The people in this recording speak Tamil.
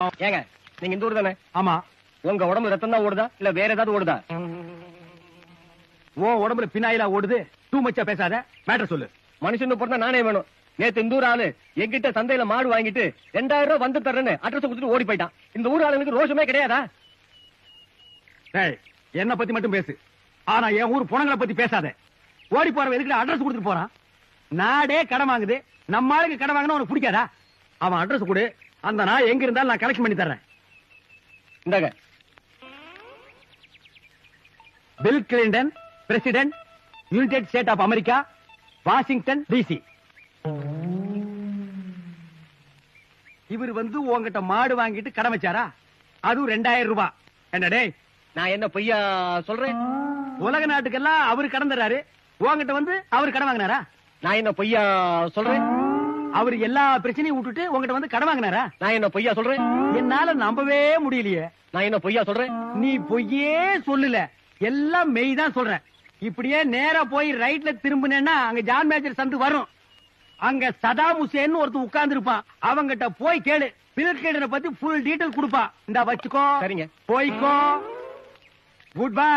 ஏங்க நீங்க இந்த ஊர் தானே? ஆமா. உங்க உடம்புல ரத்தம் தான் ஓடுதா இல்ல வேற ஏதாவது ஓடுதா? ஓ உடம்புல பின்னாயிலா ஓடுது. டூ மச்சா பேசாத, மேட்டர் சொல்லு. மனுஷன் பிறந்தா நானே வேணும். நேத்து இந்த ஊர் ஆளு எங்கிட்ட சந்தையில மாடு வாங்கிட்டு 2000 ரூபாய் வந்து தர்றேன்னு அட்ரஸ் கொடுத்துட்டு ஓடி போயிட்டான். இந்த ஊர் ஆளுங்களுக்கு ரோஷமே கிடையாதா? என்ன பத்தி மட்டும் பேசு, ஆனா என் ஊர் புணங்களை பத்தி பேசாத. ஓடி போறவன் எதுக்கு அட்ரஸ் கொடுத்துட்டு போறான்? நாடே கடன் வாங்குது, நம்ம ஆளுக்கு கடன் வாங்கினா உனக்கு பிடிக்காதா? அவன் அட்ரஸ் கொடு, அந்த நான் எங்க இருந்தாலும் நான் கலெக்ஷன் பண்ணி தர்றேன். இந்தாங்க. Bill Clinton, president, united state of America, Washington DC. இவர் வந்து உங்ககிட்ட மாடு வாங்கிட்டு கடன் வச்சாரா? அதுவும் 2000 ரூபாய். என்னடே நான் என்ன பொய்யா சொல்றேன்? உலக நாட்டுக்கெல்லாம் அவரு கடன் தர்றாரு, உங்ககிட்ட வந்து அவரு கடன் வாங்கினாரா? நான் என்ன பொய்யா சொல்றேன்? அவரு எல்லா பிரச்சனையும் விட்டுட்டு உங்ககிட்ட வந்து கடன் வாங்கினாரா? நான் என்ன பொய்யா சொல்றேன்? என்னால நம்பவே முடியலையே. நான் என்ன பொய்யா சொல்றேன்? நீ பொய்யே சொல்லல, எல்லாம் மெய் தான் சொல்ற. இப்படியே நேரா போய் ரைட்ல திரும்பினேன்னா அங்க ஜான் மேஜர் சந்து வரும். அங்க சதாம் ஹுசேன் ஒருத்தன் உட்கார்ந்து இருப்பான். அவங்கிட்ட போய் கேளு, பில் கிளின்டனை பத்தி ஃபுல் டீடைல் கொடுப்பான். இந்த வச்சுக்கோ. சரிங்க. போய்க்கோ. Good by.